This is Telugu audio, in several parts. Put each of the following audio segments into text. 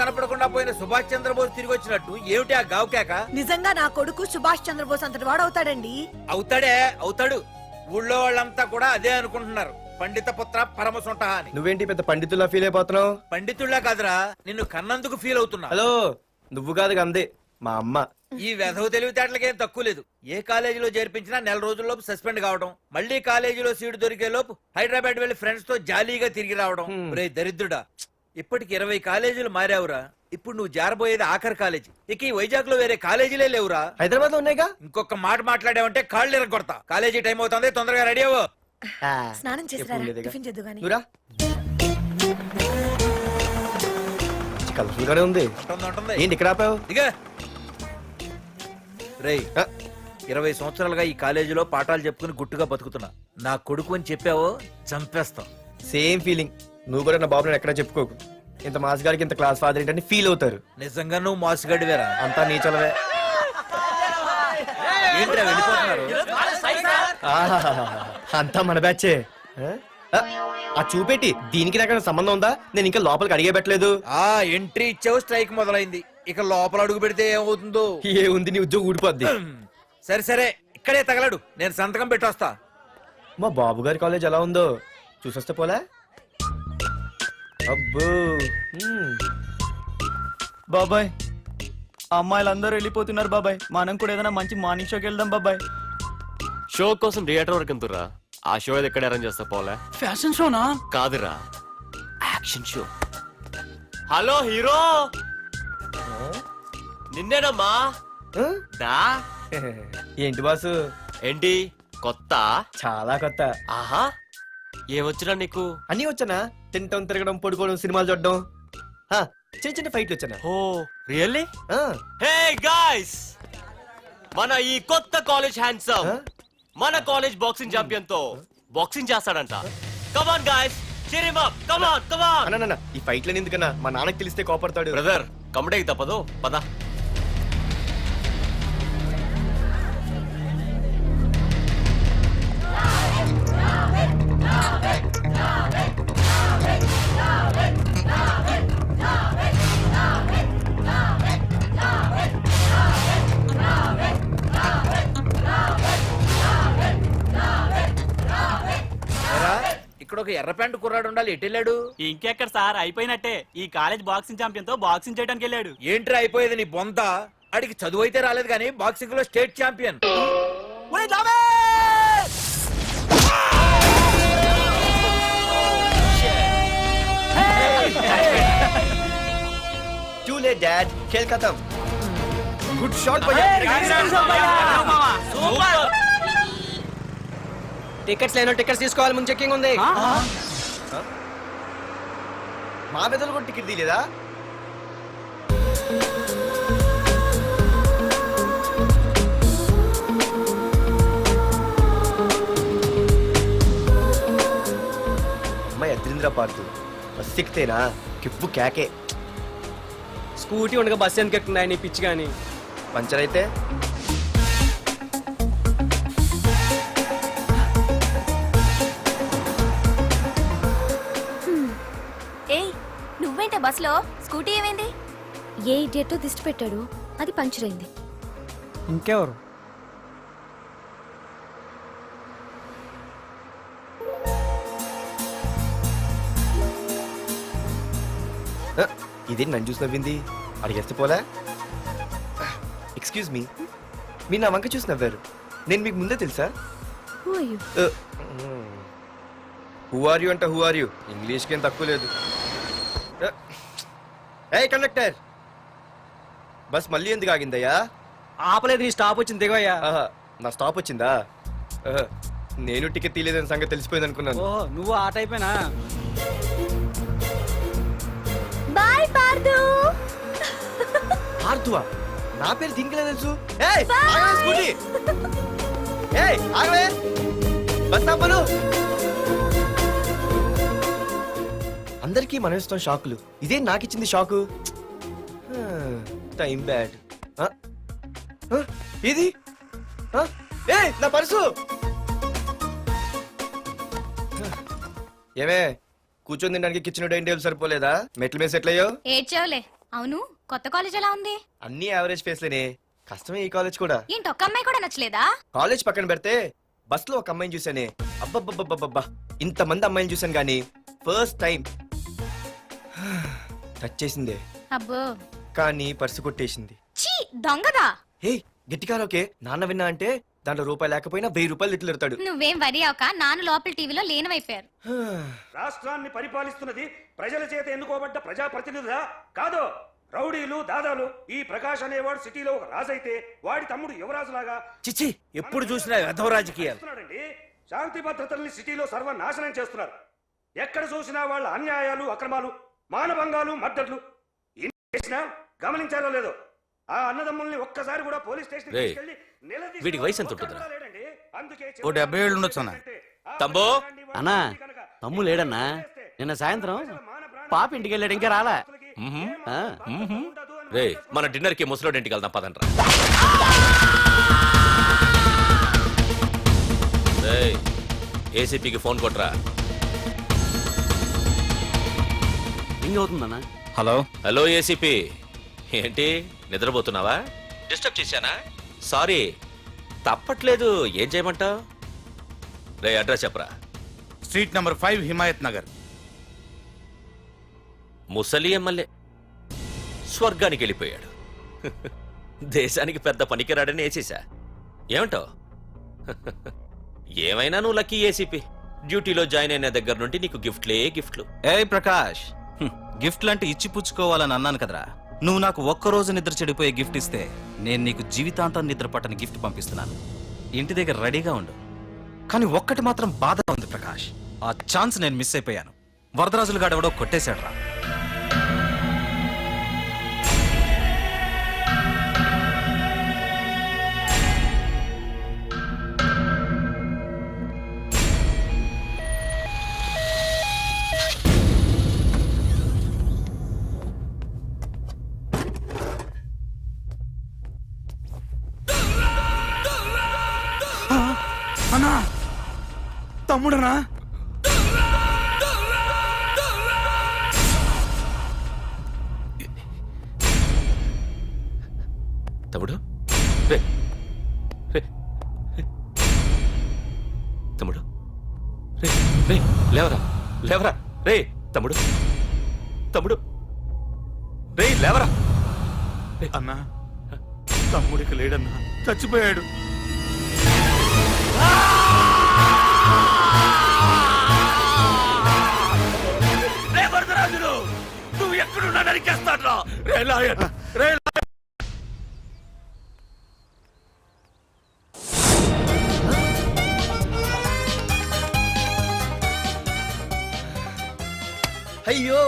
కనపడకుండా పోయిన సుభాష్ చంద్రబోస్ తిరిగి వచ్చినట్టు ఏమిటి ఆ గావుకేక? నిజంగా నా కొడుకు సుభాష్ చంద్రబోస్ అంతటి వాడు అవుతాడండి. అవుతాడు. ఊళ్ళో వాళ్ళంతా కూడా అదే అనుకుంటున్నారు. పండిత పుత్ర పరమ సొంట అని. నువ్వేంటి పెద్ద పండితుల్లా ఫీల్ అయిపోతున్నావు? పండితుళ్ళ కాదురా, నిన్ను కన్నందుకు ఫీల్ అవుతున్నా. హలో, నువ్వు కాదు అందే మా అమ్మ. ఈ వెధవ తెలివితేటలకేం తక్కువ లేదు. ఏ కాలేజీలో చేర్పించినా నెల రోజుల్లోపు సస్పెండ్ కావడం, మళ్ళీ కాలేజీలో సీటు దొరికే లోపు హైదరాబాద్ వెళ్లి ఫ్రెండ్స్ తో జాలీగా తిరిగి రావడం. రే దరిద్రుడా, ఇప్పటికి 20 కాలేజీలు మారావురా. ఇప్పుడు నువ్వు జారబోయేది ఆఖరి కాలేజీ. ఇక ఈ వైజాగ్ లో వేరే కాలేజీలే లేవురా. హైదరాబాద్ లో ఉన్నాయిగా. ఇంకొక మాట మాట్లాడావంటే కాళ్ళు ఎరగొడతా. కాలేజీ టైం అవుతుంది, తొందరగా రెడీ అవ్వు. స్నానం చేసిరా, టిఫిన్ చేద్దు గాని. కలర్ఫుల్ గానే ఉంది. ఏంటి ఇక్కడ ఆపావు? దిగా రేయ్, 20 సంవత్సరాలుగా ఈ కాలేజీలో పాఠాలు చెప్పుకుని గుట్టుగా బతుకుతున్నా. నా కొడుకు అని చెప్పావో చంపేస్తాం. Same feeling. నువ్వు కూడా నా బాబు నేను ఎక్కడా చెప్పుకోకు. ఇంత మాస్ గారికి ఇంత క్లాస్ ఫాదర్ ఏంటని ఫీల్ అవుతారు. నిజంగా నువ్వు మాసుగడివేరా? అంతా నీచలవే. ఏంట్రా వెళ్ళిపోతున్నారు? అంతా మన బ్యాచే. ఆ చూపెట్టి దీనికి నాకు సంబంధం ఉందా? నేను ఇంకా లోపలికి అడిగే పెట్టలేదు. ఆ ఎంట్రీ ఇచ్చావు, స్ట్రైక్ మొదలైంది. ఇక లోపల అడుగు పెడితే ఏమవుతుందో. ఏ ఉంది, నీ ఉద్యోగం ఊడిపోద్ది. సరే ఇక్కడే తగలడు, నేను సంతకం పెట్టొస్తా. మా బాబు గారి కాలేజ్ ఎలా ఉందో చూసొస్తే పోలే. అబ్బో బాబాయ్, అమ్మాయిలందరూ వెళ్ళిపోతున్నారు బాబాయ్. మనం కూడా ఏదైనా మంచి మార్నింగ్ షోకి వెళ్దాం బాబాయ్. షో కోసం థియేటర్ వరకు ఎంతురా? ఆ షో ఏది ఎక్కడ అరేంజ్ చేస్తా పోలే? ఫ్యాషన్ షోనా? కాదురా, యాక్షన్ షో. హలో హీరో, నిన్నేనమ్మా. దా. ఏంటి బాసు? ఏంటి కొత్త? చాలా కొత్త. ఆహా, ఏమొచ్చినా నీకు? అన్నీ వచ్చానా? తింటం, తిరగడం, పడుకోవడం, సినిమాలు చూడడం, చిన్న చిన్న ఫైట్లు వచ్చానా? ఓ రియల్లీ? హే గాయ్స్, మన ఈ కొత్త కాలేజ్ హ్యాండ్సమ్ మన కాలేజ్ బాక్సింగ్ ఛాంపియన్ తో బాక్సింగ్ చేస్తాడంట. Come on guys, cheer him up. Come on, come on. అన్న ఈ ఫైట్లని ఎందుకన్నా? మా నాన్నకి తెలిస్తే కోపడతాడు. బ్రదర్, కమడేకి తప్పదు, పద. ఇక్కడ ఒక ఎర్ర ప్యాంటు కుర్రాడు ఉండాలి, ఎటు వెళ్ళాడు? ఇంకెక్కడ సార్, అయిపోయినట్టే. ఈ కాలేజ్ బాక్సింగ్ ఛాంపియన్ తో బాక్సింగ్ చేయడానికి వెళ్ళాడు. ఏంట్రా అయిపోయేది నీ బొంత? అడిగి చదువు అయితే రాలేదు కానీ బాక్సింగ్ లో state champion. Too late, Dad. खेल खत्म. Good shot, भैया. టికెట్స్ లేనో టికెట్స్ తీసుకోవాలి, ముందు చెక్కింగ్ ఉంది. మా పెద్దలు కూడా టికెట్ తీయలేదా? అమ్మాయి అద్రింద్ర పార్తు బస్ ఎక్కితేనా కిప్పు కేకే. స్కూటీ ఉండగా బస్సు ఎందుకు ఎక్కుతున్నాయి నీ పిచ్చి గాని? పంచర్ అయితే నువ్వేంటే బస్ లో? స్కూటీ ఏమైంది? ఏ ఇడియట్ దిష్టి పెట్టాడు, అది పంచర్ అయింది. ఇంకెవరు? ఇదే నన్ను చూసి నవ్వింది. అడిగేస్తే పోలే. ఎక్స్క్యూజ్ మీ, మీరు నా వంక చూసి నవ్వారు. నేను మీకు ముందే తెలుసా? హూ ఆర్ యూ అంట హూ ఆర్ యూ? ఇంగ్లీష్కి ఏం తక్కువ లేదు. ఏ కండక్టర్, బస్ మళ్ళీ ఎందుకు ఆగిందయ్యా? ఆపలేదు, నీ స్టాప్ వచ్చింది, దిగవయ్యా. నా స్టాప్ వచ్చిందా? నేను టికెట్ తీయలేదని సంగతి తెలిసిపోయింది అనుకున్నాను. ఓహో, నువ్వు ఆ టైపేనా? బాయ్ పార్దు. పార్థువా? నా పేరు దీనికి తెలుసు. ఏయ్ ఆగవే స్కూటీ. ఏయ్ ఆగవే, బస్ ఆపను. అందరికీ మనం ఇస్తాం షాకులు, ఇదే నాకు ఇచ్చింది షాకు. Time bad. ఇది నా పర్సు. ఏమే కూర్చొని తినడానికి కిచెన్ డైనింగ్ టేబుల్ సరిపోలేదా? మెట్ల మీద సెట్ అయ్యో. ఏడ్చావులే, అవును కొత్త కాలేజ్ ఎలా ఉంది? అన్ని యావరేజ్ ఫేస్లేనే, కష్టమే ఈ కాలేజ్ కూడా. ఏంటి ఒక్క అమ్మాయి కూడా నచ్చలేదా? కాలేజ్ పక్కన పెడితే బస్ లో ఒక అమ్మాయిని చూసానే, అబ్బబ్బబ్బబ్బబ్బా ఇంతమంది అమ్మాయిని చూసాను గానీ ఫస్ట్ టైం టచ్ చేసిందే, అబ్బో కానీ పర్సు కొట్టేసింది. చీ దొంగదా. హే గట్టిగా ఓకే, నాన్న విన్నా అంటే దాంట్లో రూపాయి లేకపోయినా 1000 రూపాయలు తిట్లు నువ్వేం వరి అవక, నాన్న లోపల టీవీలో లేనవైపోయారు. రాష్ట్రాన్ని పరిపాలిస్తున్నది ప్రజల చేత ఎన్నుకోబడ్డ ప్రజాప్రతినిధులా కాదు, రౌడీలు దాదాలు. ఈ ప్రకాష్ అనేవాడు సిటీలో ఒక రాజైతే వాడి తమ్ముడు యువరాజులాగా చిచ్చి ఎప్పుడు చూసినా వెధవ రాజకీయాలు. చేస్తున్నాడండి. శాంతి భద్రతల్ని సిటీలో సర్వనాశనం చేస్తున్నారు. ఎక్కడ చూసినా వాళ్ళ అన్యాయాలు, అక్రమాలు, మానభంగాలు, మద్దతులు. ఇన్ని చేసినా గమనించారో లేదో, ఆ అన్నదమ్ముల్ని ఒక్కసారి కూడా పోలీస్ స్టేషన్ రేయ్, తీసుకెళ్లి నిలదీసిన వీడికి వయసు ఎంత ఒక్కడు ఉంటుందిరా? కూడా లేడండి. అందుకే ఓ 70 ఏళ్ళు ఉండొచ్చు అన్న. తమ్ముడు? అన్నా, తమ్ముడు లేడన్నా. నిన్న సాయంత్రం పాప ఇంటికి వెళ్ళాడు, ఇంకా రాలా. ఆ, రే మన డిన్నర్ కి ముసలోడి ఇంటికి వెళ్దాం పదండ్రా. రేయ్, ఏసీపీకి ఫోన్ కొట్రా. రింగ్ అవుతుందన్నా. హలో హలో ఏసీపీ, ఏంటి నిద్రపోతున్నావా? డిస్టర్బ్ చేశానా? సారీ, తప్పట్లేదు. ఏం చేయమంటావు? రే అడ్రస్ చెప్పరా. Street number 5 Himayat Nagar. ముసలి ఎమ్మెల్యే స్వర్గానికి వెళ్ళిపోయాడు. దేశానికి పెద్ద పనికిరాడని వేసేసా. ఏమంటావు? ఏమైనా నువ్వు లక్కీ ఏసీపీ. డ్యూటీలో జాయిన్ అయిన దగ్గర నుండి నీకు గిఫ్ట్లే గిఫ్ట్లు. ఏ ప్రకాష్, గిఫ్ట్ లాంటి ఇచ్చి పుచ్చుకోవాలని అన్నాను కదరా. నువ్వు నాకు ఒక్కరోజు నిద్ర చెడిపోయే గిఫ్ట్ ఇస్తే నేను నీకు జీవితాంతం నిద్ర పట్టని గిఫ్ట్ పంపిస్తున్నాను. ఇంటి దగ్గర రెడీగా ఉండు. కానీ ఒక్కటి మాత్రం బాధగా ఉంది ప్రకాష్, ఆ ఛాన్స్ నేను మిస్ అయిపోయాను. వరదరాజులు గాడెవడో కొట్టేశాడు రా. అన్నా, తమ్ముడనా? తమ్ముడు రే రే రే. తమ్ముడు రే రే లేవరా లేవరా రే తమ్ముడు తమ్ముడు రే లేవరా. అన్నా, తమ్ముడికి లేడన్నా, చచ్చిపోయాడు. రే వరదరాజులు, నువ్వు ఎక్కడున్నా నరికేస్తాడ్రా. రే లాయర్, రే లాయర్. అయ్యో,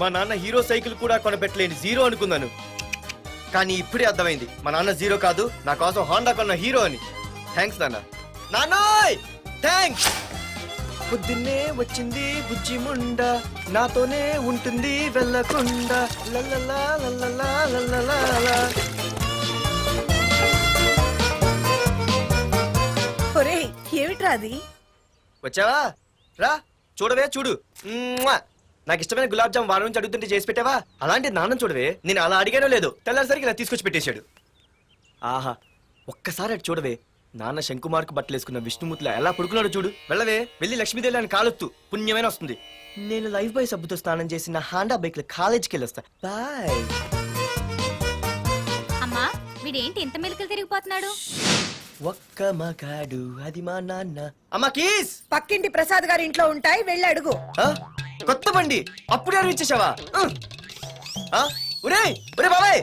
మా నాన్న హీరో సైకిల్ కూడా కొనపెట్టలేని జీరో అనుకున్నాను. కానీ ఇప్పుడే అర్థమైంది, మా నాన్న జీరో కాదు, నా కోసం హోండా కొన్న హీరో అని. థ్యాంక్స్ నాన్న. నాన్నోయ్ థ్యాంక్స్. పొద్దున్నే వచ్చింది బుజ్జి ముండ, నాతోనే ఉంటుంది వెళ్ళకుండా. లల్లలా లల్లలా లల్లలా. ఒరేయ్ ఏమిట్రా అది? వచ్చావా? రా చూడవే, చూడు. మ్మ్వా! నాకు ఇష్టమైన గులాబ్ జామ్ వారం నుంచి అడుగుతుంటే చేసి పెట్టావా? అలాంటి నాన్న చూడవే, నేను అలా అడిగానో లేదు, తెల్లారిసరికి ఇలా తీసుకొచ్చి పెట్టేశాడు. ఆహా, ఒక్కసారి అటు చూడవే, నాన్న శంకుమార్కు బట్టలేసుకున్న విష్ణుమూర్తిలా ఎలా పడుకున్నాడు చూడు. వెళ్ళవే, వెళ్ళి లక్ష్మీదేవి అని కాలొత్తు, పుణ్యమైన వస్తుంది. నేను లైఫ్ బాయ్ సబ్బుతో స్నానం చేసిన హాండా బైక్ లో కాలేజీకి వెళ్ళొస్తా. బాయ్. అమ్మా వీడేంటి ఇంత మెలికలు తిరిగిపోతున్నాడు? ఒక్క మగాడు అది మా నాన్న. అమ్మా కీస్. పక్కింటి ప్రసాద్ గారి ఇంట్లో ఉంటాయి, వెళ్ళి అడుగు. ఆ? కొత్త బండి అప్పుడే అరివిచ్చేసావా? ఒరే ఒరే బాబాయ్,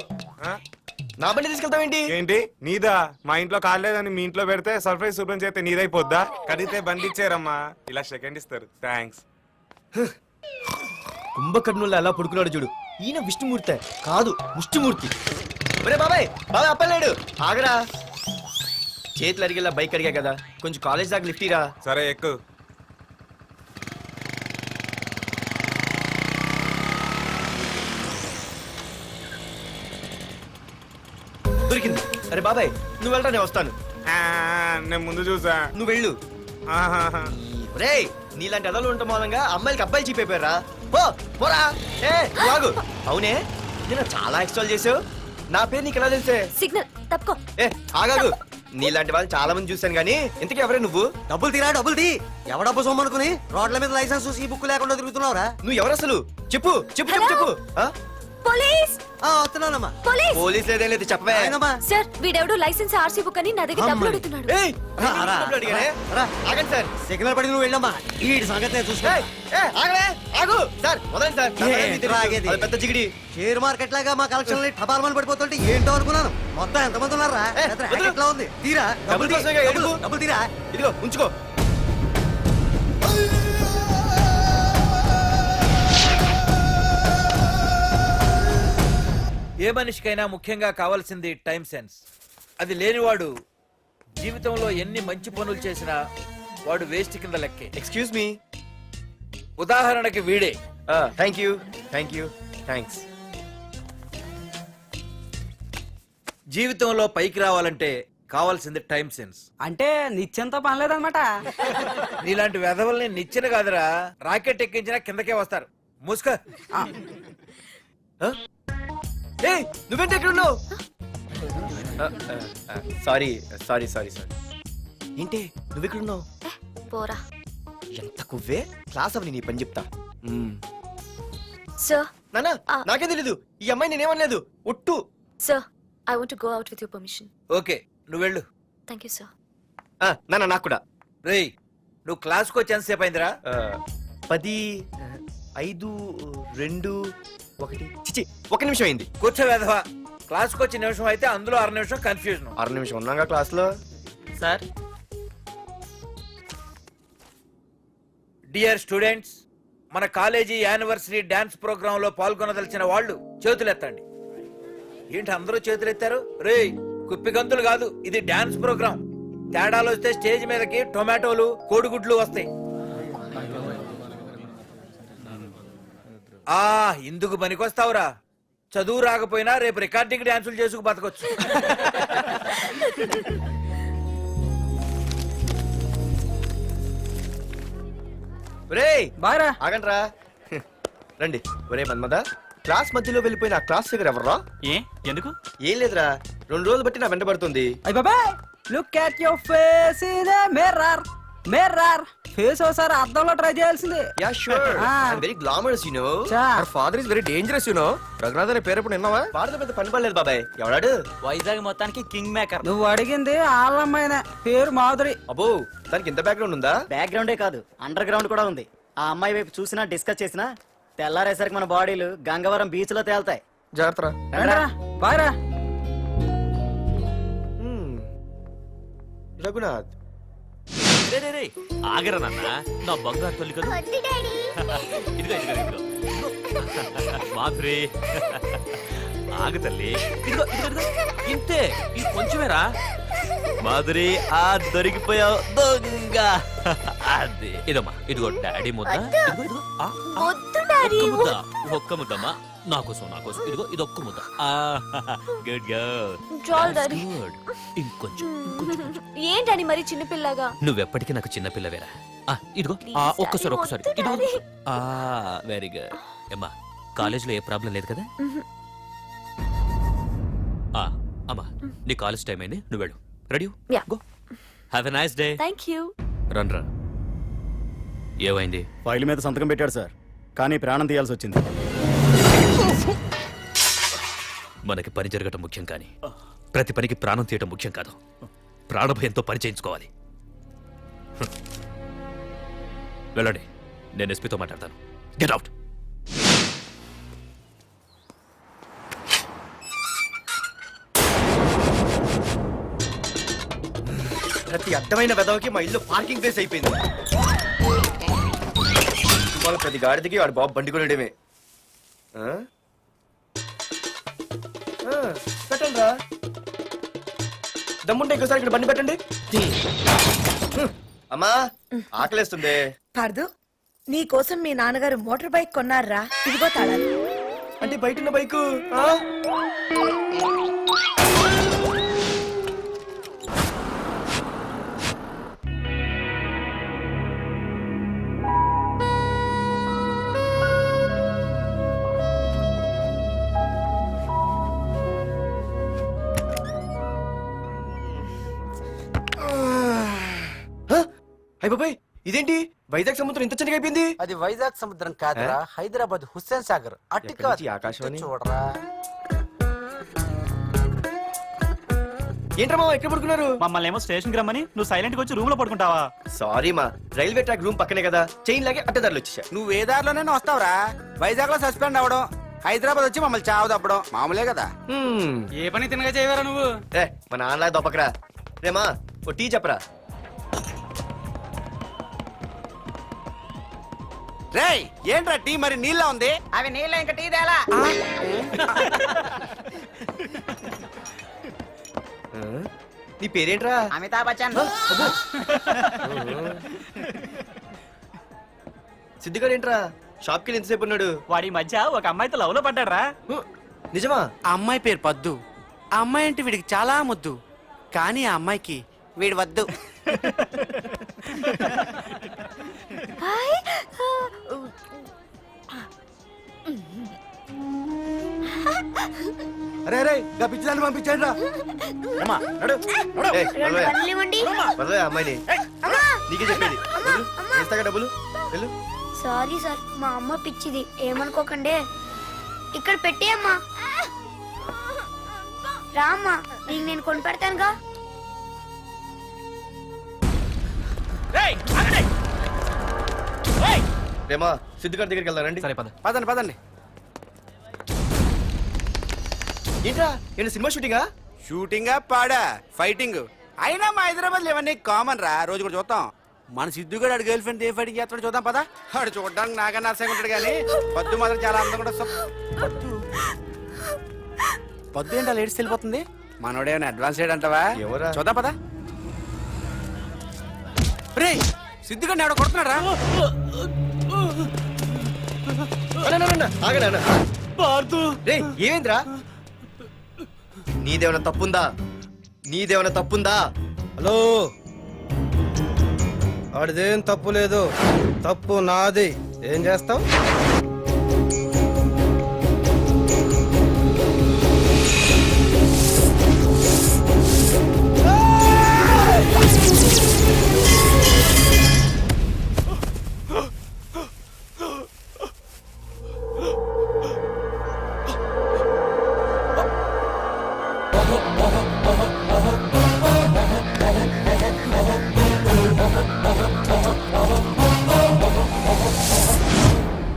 నా బండి తీసుకెళ్తావేంటి? ఏంటి నీదా? మా ఇంట్లో కాలేదని మీ ఇంట్లో పెడితే సర్ప్రైజ్ శుభ్రం చేస్తే నీదైపోద్దా? కడిగితే బండి ఇచ్చారమ్మా, ఇలా సెకండ్ ఇస్తారు. థ్యాంక్స్. కుంభకర్ణుల్లో ఎలా పడుకున్నాడు చూడు. ఈయన విష్ణుమూర్తి కాదు, ముష్టిమూర్తి. ఒరే బాబాయ్, బాబాయ్ అప్పలేడు, ఆగరా. చేతులు అడిగేలా బైక్ అడిగా కదా, కొంచెం కాలేజ్ దాకా లిఫ్ట్ ఇరా. సరే ఎక్కు. దొరికింది. అరే బాబాయ్ నువ్వు వెళ్ళరా, నేను వస్తాను. నేను ముందు చూసా. నువ్వు వెళ్ళు. రే నీలాంటి అదలు ఉండటం మూలంగా అమ్మాయిలకి అబ్బాయిలు చీపైపోయారా? పో పోరా. ఏ నువ్వు ఆగు. అవునే, నేను చాలా ఎక్స్ట్రాల్ చేసావు. నా పేరు నీకు ఎలా తెలిసే? సిగ్నల్ తప్పుకో. ఏ ఆగాగు. నీలాంటి వాళ్ళు చాలా మంది చూశాను గానీ ఇంతకీ ఎవరే నువ్వు? డబ్బులు తీరా డబ్బులు తీ. ఎవడబ్బు సొమ్మనుకుని రోడ్ల మీద లైసెన్స్ చూసి బుక్ లేకుండా తిరుగుతున్నావురా? నువ్వు ఎవరు అసలు? చెప్పు చెప్పు చెప్పు చెప్పు. ఆ? పోలీస్ వస్తున్నానమ్మా. పోలీస్ పోలీస్ లేదేం లేదు చెప్పవే. సార్, వీడెవడు లైసెన్స్ ఆర్సీ బుక్ అని నా దగ్గర డబ్బులు అడుగుతున్నాడు. ఏయ్, డబ్బులు అడిగానే? ఆగండి సార్. సిగ్నల్ పడి నువ్వు వెళ్ళమ్మా. ఈ సంగతి నేను చూసుకో. ఏయ్, ఏయ్, ఆగలే, ఆగు. సార్ వదలండి సార్. నా ఏ, మీకు తెలుసు. ఆగేది. అది పెద్ద జిగిడి. షేర్ మార్కెట్ లాగా మా కలెక్షన్ టపాల్మని పడిపోతుంటే ఏంటో అనుకున్నాను. మొత్తం ఎంతమంది ఉన్నారా? ఏ, పెద్ద వదిలు. racket లా ఉంది. తీరా డబ్బులు కోసమేగా ఏడుపు. డబ్బులు తీరా. ఇదిగో ఉంచుకో. ఏ మనిషికైనా ముఖ్యంగా కావాల్సింది టైం సెన్స్. అది లేనివాడు జీవితంలో ఎన్ని మంచి పనులు చేసినా వాడు వేస్ట్ కింద లెక్కే. Excuse me. ఉదాహరణకి వీడే. Thank you thank you thanks. జీవితంలో పైకి రావాలంటే కావాల్సింది టైం సెన్స్. అంటే నిత్యంతో పని లేదనమాట. నీలాంటి వెధవల్ని నిచ్చెన కాదురా, రాకెట్ ఎక్కించినా కిందకే వస్తారు. ముసుక. ఏయ్, నువ్వేంటి ఎక్కడ ఉన్నావు? Sorry sorry sorry sorry. ఏంటి నువ్వు ఎక్కడ ఉన్నావు? పోరా. ఎంత కువ్వే. క్లాస్ అవని నీ పని చెప్తా. సార్, నానా నాకే తెలీదు. ఈ అమ్మాయి నేనేమనలేదు. ఒట్టు. Sir, I want to go out with your permission. Okay, నువ్వు వెళ్ళు. Thank you sir. నానా నాకు కూడా. రేయ్, నువ్వు క్లాస్కి వచ్చి ఎంతసేపు అయిందిరా? 10, 5, 2, 1 చిచి 1 నిమిషం అయింది. కూర్చో వెధవా. క్లాస్కి వచ్చి నిమిషం అయితే అందులో 6 నిమిషం కన్ఫ్యూజన్. 6 నిమిషం ఉన్నాగా క్లాస్ లో. సార్, డియర్ స్టూడెంట్స్, మన కాలేజీ యానివర్సరీ డాన్స్ ప్రోగ్రామ్ లో పాల్గొనదలిచిన వాళ్ళు చేతులెత్తండి. ఏంటి అందరూ చేతులెత్తారు? రేయ్, కుప్పి గంతులు కాదు, ఇది డాన్స్ ప్రోగ్రామ్. తేడాలు వస్తే స్టేజ్ మీదకి టొమాటోలు కోడిగుడ్లు వస్తాయి. ఇందుకు పనికొస్తావురా. చదువు రాకపోయినా రేపు రికార్డింగ్ డాన్సులు చేసుకు బతకొచ్చు. రేయ్ బాగా ఆగండ్రా. రండి. ఒరే మన్మద, క్లాస్ మధ్యలో వెళ్ళిపోయిన ఆ క్లాస్ ఫిగర్ ఎవర్రా? ఏ ఎందుకు? ఏం లేదురా, 2 రోజులు బట్టి నా వెంట పడుతుంది. అయ్య బాబాయ్, look at your face in the mirror. Mirror face ఒకసారి అద్దంలో ట్రై చేయాల్సింది. Yeah sure. I very glamorous you know. Our father is very dangerous you know. Raghunath అనే పేరు ఎప్పుడు విన్నావా? వాడితో పెద్ద పని పడలేదు బాబాయ్. ఎవడాడు? వైజాగ్ మొత్తానికి కింగ్ మేకర్. నువ్వు అడిగింది ఆళ్ళమ్మాయిన పేరు మాధురి. అబ్బో, దానికి ఇంత బ్యాక్గ్రౌండ్ ఉందా? బ్యాక్గ్రౌండే కాదు, అండర్ గ్రౌండ్ కూడా ఉంది. ఆ అమ్మాయి వైపు చూసినా డిస్కస్ చేసినా తెల్లారేసరికి మన బాడీలు గంగవరం బీచ్ లో తేల్తాయి. జాగ్రత్త. బాయ్రా. రఘునాథ్ రే రే రే, ఆగరా నాన్న, నా బంగారు తల్లి కదా. ఇదిగో ఇదిగో ఇదిగో మాధురి, ఆగు తల్లి. ఇదిగో ఇదిగో ఇదిగో, ఇంతే, ఇది కొంచెమేరా. మాధురి, దొరికిపోయావు దొంగ. అది ఇదమ్మా, ఇదిగో డాడీ ముద్ద. ఇదిగో ఇదిగో, ఒక్క ముద్ద, ఒక్క ముద్దమ్మా. నా కోసం ఇదిగో ఇది ఒక్క ముద్ద. Good girl. గుడ్. ఇంకొంచెం. ఏంటని మరి చిన్నపిల్లగా? నువ్వెప్పటికీ నాకు చిన్న పిల్లవేరా. ఇదిగో ఒక్కసారి ఇదిగో. Very good. అమ్మా, కాలేజీలో ఏ ప్రాబ్లం లేదు కదా? అమ్మా, నీ కాలేజ్ టైం అయింది, నువ్వు వెళ్ళు. Ready? Yeah. Go. Have a nice day. Thank you. Run. ఏమైంది? ఫైల్ మీద సంతకం పెట్టాడు సార్, కానీ ప్రాణం తీయాల్సి వచ్చింది. మనకి పని జరగటం ముఖ్యం, కానీ ప్రతి పనికి ప్రాణం తీయటం ముఖ్యం కాదు. ప్రాణభయంతో పని చేయించుకోవాలి. వెళ్ళండి, నేను ఎస్పీతో మాట్లాడతాను. Get out. ప్రతి అడ్డమైన వెదవకి మా ఇల్లు పార్కింగ్ ప్లేస్ అయిపోయింది. వాళ్ళ ప్రతి గాడిదకి వాడు బాబు బండి కొనడమే. పెట్టండి రా. దమ్ముంటే ఇంకోసారి ఇక్కడ బండి పెట్టండి. అమ్మా, ఆకలేస్తుంది. పార్దు, నీ కోసం మీ నాన్నగారు మోటార్ బైక్ కొన్నారా? ఇదిగో తాళాలు. అంటే బయట ఉన్న బైకు. బాబాయ్ ఇదేంటి వైజాగ్ సముద్రం ఇంత చిన్నగా అయిపోయింది? అది వైజాగ్ సముద్రం కాదురా, హైదరాబాద్ హుస్సేన్ సాగర్. అట్టి ఎక్కడి నుంచి ఆకాశవాణి? చూడరా. ఏంట్రా మామ ఎక్కడ పడుకున్నారు? మమ్మల్ని ఏమో స్టేషన్ కి రమ్మని నువ్వు సైలెంట్ గా వచ్చి రూమ్ లో పడుకుంటావా? సారీ మా, రైల్వే ట్రాక్ రూమ్ పక్కనే కదా, చైన్ లాగే అడ్డదారులు వచ్చేసా. నువ్వు ఏ దారిలోనే వస్తావురా. వైజాగ్ లో సస్పెండ్ అవ్వడం, హైదరాబాద్ వచ్చి మమ్మల్ని చావు తప్పడం మామూలే కదా. ఏ పని తినగా చేయవరా నువ్వు? ఏ మా నాన్నలా దొప్పకరా. రేమా ఓ టీ చెప్పరా. రేయ్ ఏంట్రా టీ మరి నీళ్ళ ఉంది? అవి నీళ్ళు ఇంకా టీ తేలా. నీ పేరేంట్రా? అమితాబ్ బచ్చన్. సిద్ధిగాడు ఏంట్రా షాప్ కి ఎంతసేపు ఉన్నాడు? వాడి మధ్య ఒక అమ్మాయితో లవ్ లో పడ్డాడ్రా. నిజమా? ఆ అమ్మాయి పేరు పద్దు. ఆ అమ్మాయి అంటే వీడికి చాలా ముద్దు, కానీ ఆ అమ్మాయికి వీడు వద్దు. అరే రే గా పిచ్చిదాన్ని పంపించండి రా. ఏయ్, వదలవే ఆ అమ్మాయిని. నీకే చెప్పేది. వదులు. ఇస్తాగా డబ్బులు వెళ్ళు. సారీ సార్, మా అమ్మ పిచ్చిది, ఏమనుకోకండి. ఇక్కడ పెట్టి అమ్మా. రామ్మా, నీకు నేను కొని పెడతానుగా. రేమా సిద్ధిగాడి దగ్గరికి వెళ్దానండి. సరే పద. పదండి పదండి. ఏంట్రా ఏంటి సినిమా షూటింగా? షూటింగా పాడా ఫైటింగ్ అయినా మా హైదరాబాద్ ఇవన్నీ కామన్ రా, రోజు కూడా చూద్దాం. మన సిద్ధుగాడు ఆడు గర్ల్ ఫ్రెండ్ ఏ ఫైటింగ్ చేస్తాడు చూద్దాం పదా. ఆడు చూడడానికి నాకన్నా అసహ్యంగా ఉంటాడు కానీ పద్దు మాత్రం చాలా అందంగా ఉంటుంది. పద్దు ఏంటో లేడీస్ వెళ్ళిపోతుంది. మనోడేమైనా అడ్వాన్స్ చేయడంటావా? ఎవరా? చూద్దాం పదా. రే సిద్ధుగాడిని ఎవడో కొడుతున్నాడు రా. ఆగనా రే ఏమైందిరా? నీదేమైనా తప్పుందా? నీదేమైనా తప్పుందా? హలో, ఆడిదేం తప్పు లేదు, తప్పు నాది. ఏం చేస్తావు?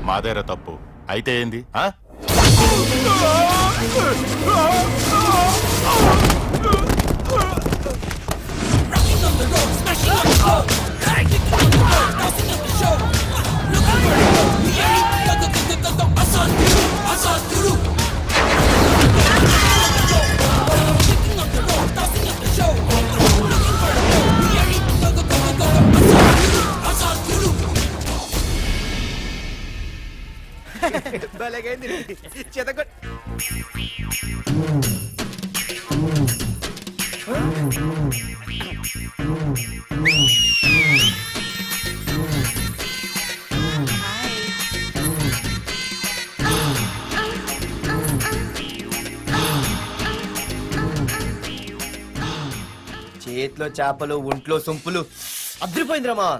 మాదేరా తప్పు అయితే ఏంది? చేతిలో చేపలు, ఒంట్లో సొంపులు. అద్రిపోయిందిరామా.